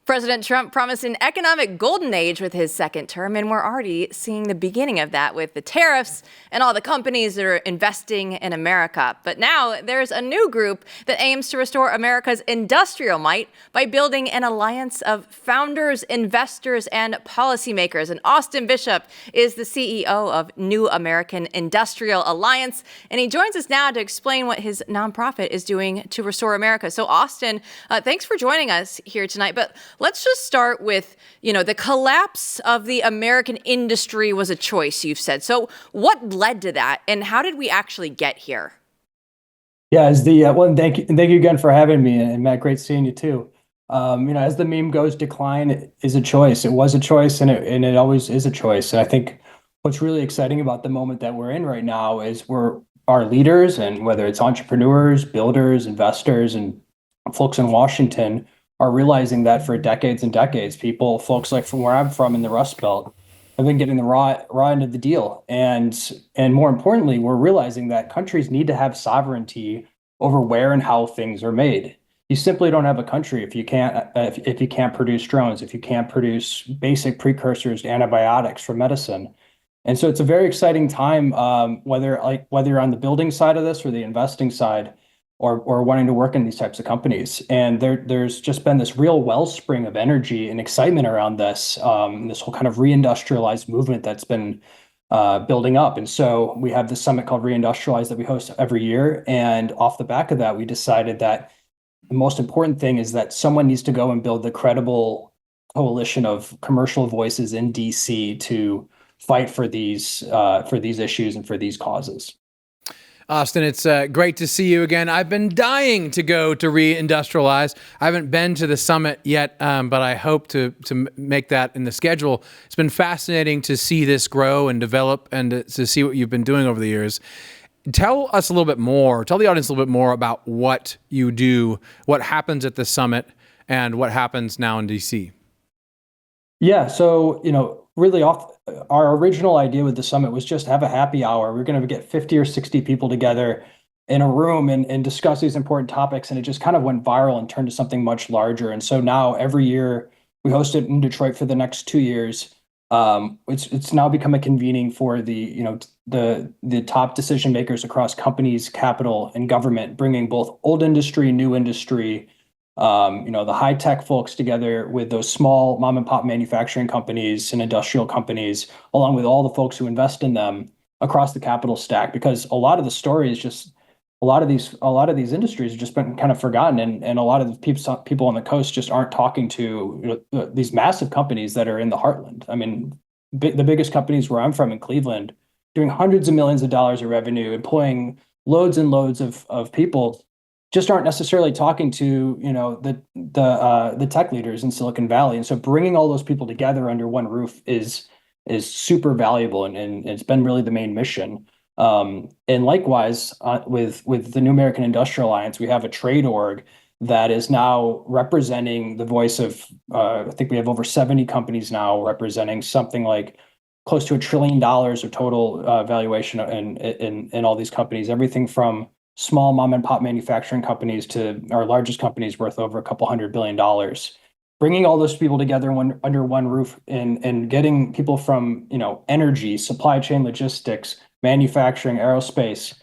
President Trump promised an economic golden age with his second term, and we're already seeing the beginning of that with the tariffs and all the companies that are investing in America. But now there's a new group that aims to restore America's industrial might by building an alliance of founders, investors, and policymakers. And Austin Bishop is the CEO of New American Industrial Alliance, and he joins us now to explain what his nonprofit is doing to restore America. So Austin, thanks for joining us here tonight. But let's just start with, the collapse of the American industry was a choice, you've said. So what led to that, and how did we actually get here? Yeah, thank you again for having me, and Matt, great seeing you too. As the meme goes, decline is a choice. It was a choice, and it always is a choice. And I think what's really exciting about the moment that we're in right now is our leaders, and whether it's entrepreneurs, builders, investors, and folks in Washington, are realizing that for decades and decades, folks like from where I'm from in the Rust Belt, have been getting the raw end of the deal. And more importantly, we're realizing that countries need to have sovereignty over where and how things are made. You simply don't have a country if you can't produce drones, if you can't produce basic precursors to antibiotics for medicine. And so it's a very exciting time, whether you're on the building side of this or the investing side, or wanting to work in these types of companies. And there's just been this real wellspring of energy and excitement around this whole kind of reindustrialized movement that's been building up. And so we have this summit called Reindustrialize that we host every year. And off the back of that, we decided that the most important thing is that someone needs to go and build the credible coalition of commercial voices in DC to fight for these issues and for these causes. Austin, it's great to see you again. I've been dying to go to Reindustrialize. I haven't been to the summit yet, but I hope to make that in the schedule. It's been fascinating to see this grow and develop, and to see what you've been doing over the years. Tell us a little bit more, tell the audience a little bit more about what you do, what happens at the summit, and what happens now in DC. Yeah, so, really our original idea with the summit was just have a happy hour. We're going to get 50 or 60 people together in a room and discuss these important topics. And it just kind of went viral and turned to something much larger. And so now every year we host it in Detroit for the next 2 years. It's now become a convening for the top decision makers across companies, capital, and government, bringing both old industry, new industry, the high tech folks together with those small mom and pop manufacturing companies and industrial companies, along with all the folks who invest in them across the capital stack. Because a lot of the story is just a lot of these industries have just been kind of forgotten, and a lot of the people on the coast just aren't talking to these massive companies that are in the heartland. I mean, the biggest companies where I'm from in Cleveland, doing hundreds of millions of dollars of revenue, employing loads and loads of people, just aren't necessarily talking to the tech leaders in Silicon Valley. And so bringing all those people together under one roof is super valuable, and it's been really the main mission. And likewise, with the New American Industrial Alliance, we have a trade org that is now representing the voice of I think we have over 70 companies now, representing something like close to $1 trillion of total valuation in all these companies, everything from small mom and pop manufacturing companies to our largest companies worth over $200 billion. Bringing all those people together under one roof, and getting people from energy, supply chain, logistics, manufacturing, aerospace.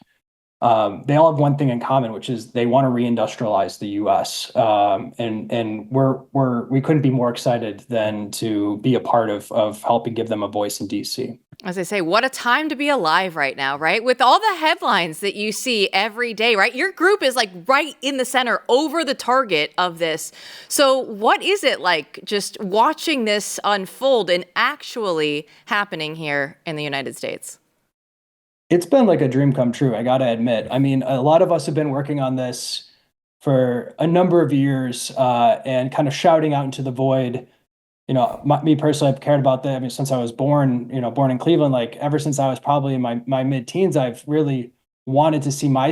They all have one thing in common, which is they want to reindustrialize the U.S. And we couldn't be more excited than to be a part of helping give them a voice in DC. As I say, what a time to be alive right now, right? With all the headlines that you see every day, right? Your group is like right in the center, over the target of this. So what is it like just watching this unfold and actually happening here in the United States? It's been like a dream come true, I got to admit. I mean, a lot of us have been working on this for a number of years, and kind of shouting out into the void. Me personally, I've cared about that. I mean, since I was born in Cleveland, like ever since I was probably in my mid-teens, I've really wanted to see my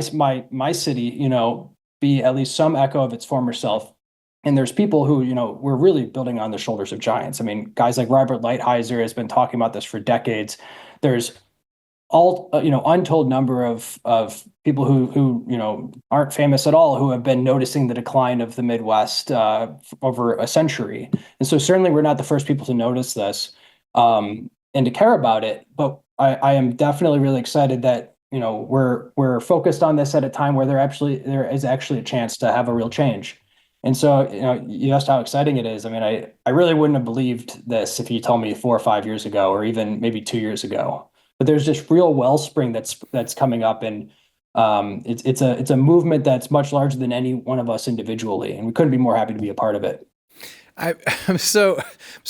city, be at least some echo of its former self. And there's people who, we're really building on the shoulders of giants. I mean, guys like Robert Lighthizer has been talking about this for decades. There's untold number of people who aren't famous at all who have been noticing the decline of the Midwest over a century. And so certainly we're not the first people to notice this and to care about it. But I am definitely really excited that we're focused on this at a time where there is actually a chance to have a real change. And so, you asked how exciting it is. I mean, I really wouldn't have believed this if you told me 4 or 5 years ago, or even maybe 2 years ago. But there's this real wellspring that's coming up, and it's a movement that's much larger than any one of us individually, and we couldn't be more happy to be a part of it. I'm so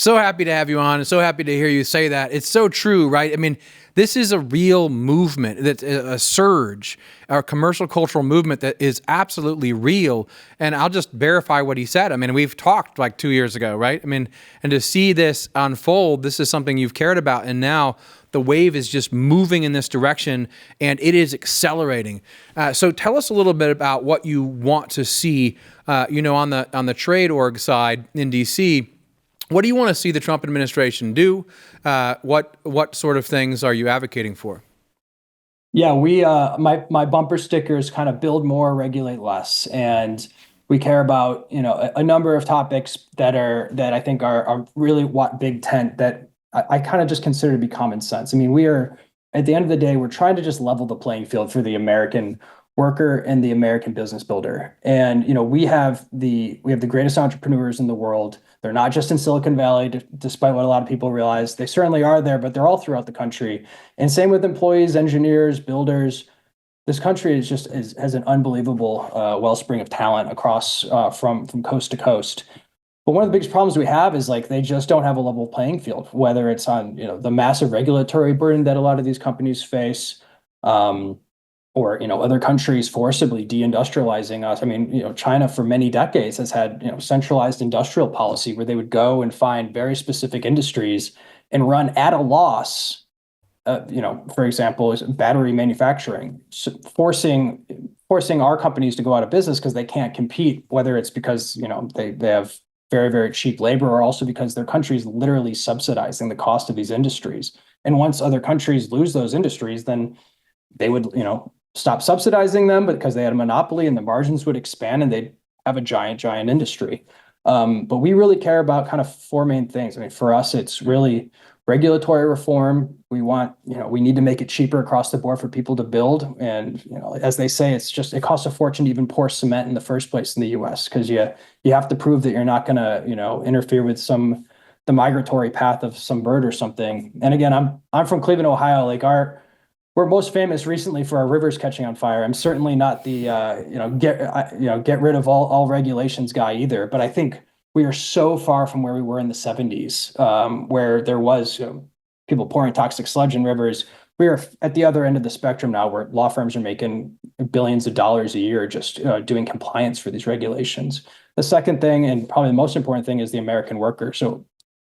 happy to have you on, and so happy to hear you say that. It's so true, right? I mean, this is a real movement, that's a surge, a commercial cultural movement that is absolutely real. And I'll just verify what he said. I mean, we've talked like 2 years ago, right? I mean, and to see this unfold, this is something you've cared about, and now the wave is just moving in this direction, and it is accelerating. So tell us a little bit about what you want to see, on the trade org side in DC. What do you want to see the Trump administration do? What sort of things are you advocating for? Yeah, my bumper stickers kind of build more, regulate less, and we care about a number of topics that I think are really what big tent that I kind of just consider to be common sense. I mean, we are, at the end of the day, we're trying to just level the playing field for the American worker and the American business builder. And we have the greatest entrepreneurs in the world. They're not just in Silicon Valley, despite what a lot of people realize. They certainly are there, but they're all throughout the country. And same with employees, engineers, builders. This country has an unbelievable wellspring of talent across from coast to coast. But one of the biggest problems we have is they just don't have a level playing field, whether it's on the massive regulatory burden that a lot of these companies face, or other countries forcibly deindustrializing us. I mean, China for many decades has had centralized industrial policy where they would go and find very specific industries and run at a loss. For example, is battery manufacturing, forcing our companies to go out of business because they can't compete, whether it's because they have very, very cheap labor, or also because their country is literally subsidizing the cost of these industries. And once other countries lose those industries, then they would, stop subsidizing them because they had a monopoly, and the margins would expand, and they'd have a giant industry. But we really care about kind of four main things. I mean, for us, it's really regulatory reform. We want, we need to make it cheaper across the board for people to build. And, as they say, it costs a fortune to even pour cement in the first place in the US, because you have to prove that you're not going to, interfere with the migratory path of some bird or something. And again, I'm from Cleveland, Ohio. We're most famous recently for our rivers catching on fire. I'm certainly not the get rid of all regulations guy either. But I think we are so far from where we were in the 70s, where there was people pouring toxic sludge in rivers. We are at the other end of the spectrum now, where law firms are making billions of dollars a year just doing compliance for these regulations. The second thing, and probably the most important thing, is the American worker. So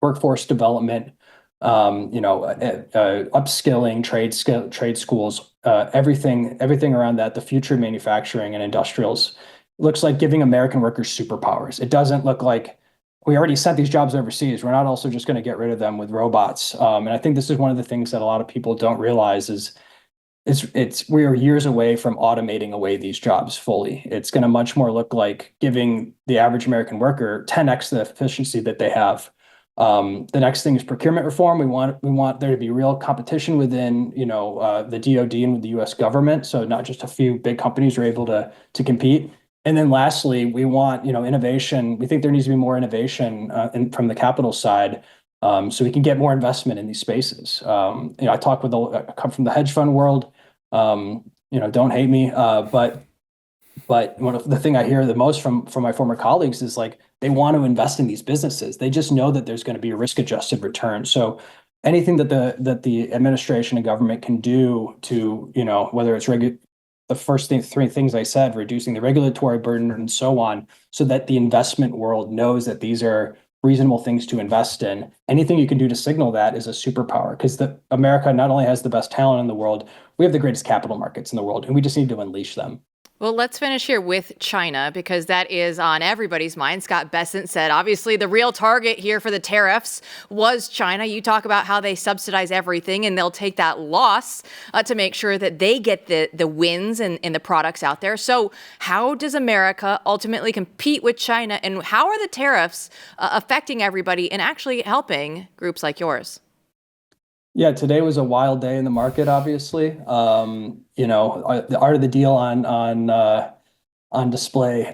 workforce development, upskilling, trade schools, everything around that. The future of manufacturing and industrials looks like giving American workers superpowers. It doesn't look like we already sent these jobs overseas. We're not also just going to get rid of them with robots. And I think this is one of the things that a lot of people don't realize is we are years away from automating away these jobs fully. It's going to much more look like giving the average American worker 10x the efficiency that they have. The next thing is procurement reform. We want there to be real competition within, the DoD and with the U.S. government. So not just a few big companies are able to compete. And then lastly, we want, innovation. We think there needs to be more innovation from the capital side, so we can get more investment in these spaces. I come from the hedge fund world. Don't hate me, but one of the thing I hear the most from my former colleagues is they want to invest in these businesses. They just know that there's going to be a risk-adjusted return. So anything that the administration and government can do to, whether it's the first three things I said, reducing the regulatory burden and so on, so that the investment world knows that these are reasonable things to invest in. Anything you can do to signal that is a superpower, because America not only has the best talent in the world, we have the greatest capital markets in the world, and we just need to unleash them. Well, let's finish here with China, because that is on everybody's mind. Scott Bessent said, obviously, the real target here for the tariffs was China. You talk about how they subsidize everything, and they'll take that loss to make sure that they get the wins and the products out there. So how does America ultimately compete with China, and how are the tariffs affecting everybody and actually helping groups like yours? Yeah, today was a wild day in the market, obviously. The art of the deal on display.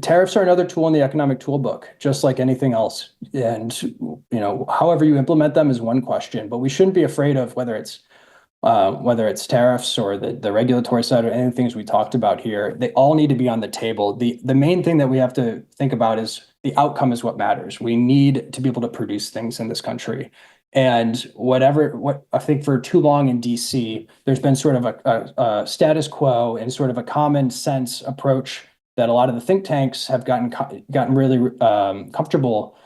Tariffs are another tool in the economic toolbook, just like anything else. And however you implement them is one question, but we shouldn't be afraid of whether it's tariffs or the regulatory side or any of the things we talked about here. They all need to be on the table. The main thing that we have to think about is the outcome is what matters. We need to be able to produce things in this country. And what I think for too long in DC, there's been sort of a status quo and sort of a common sense approach that a lot of the think tanks have gotten really comfortable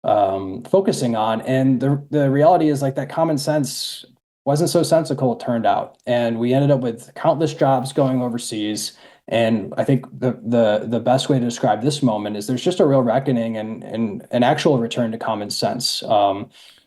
focusing on. And the reality is, like, that common sense wasn't so sensical, it turned out. And we ended up with countless jobs going overseas. And I think the best way to describe this moment is there's just a real reckoning and an actual return to common sense.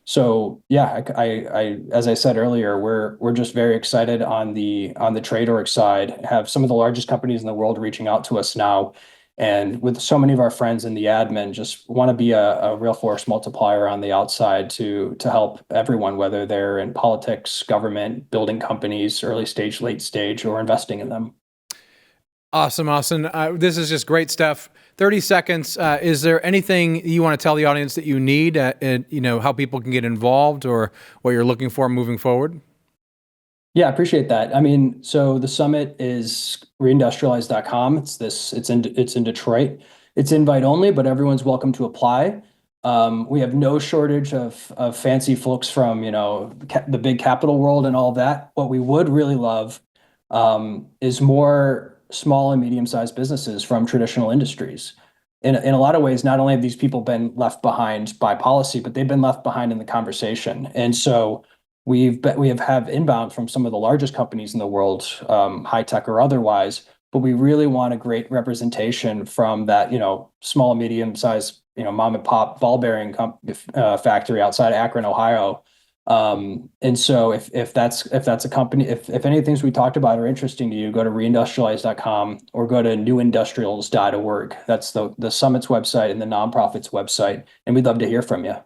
So yeah, I as I said earlier, we're just very excited on the trade org side. Have some of the largest companies in the world reaching out to us now, and with so many of our friends in the admin, just want to be a real force multiplier on the outside to help everyone, whether they're in politics, government, building companies, early stage, late stage, or investing in them. Awesome, Austin. This is just great stuff. 30 seconds. Is there anything you want to tell the audience that you need, how people can get involved or what you're looking for moving forward? Yeah, I appreciate that. I mean, so the summit is reindustrialize.com. It's in Detroit. It's invite only, but everyone's welcome to apply. We have no shortage of fancy folks from, the big capital world and all that. What we would really love is more small and medium-sized businesses from traditional industries. In a lot of ways, not only have these people been left behind by policy, but they've been left behind in the conversation. And so we have inbound from some of the largest companies in the world, high tech or otherwise, but we really want a great representation from that, small, medium-sized, mom and pop ball bearing factory outside Akron, Ohio. And so if that's a company, if any of the things we talked about are interesting to you, go to reindustrialize.com or go to newindustrials.org. That's the summit's website and the nonprofit's website. And we'd love to hear from you.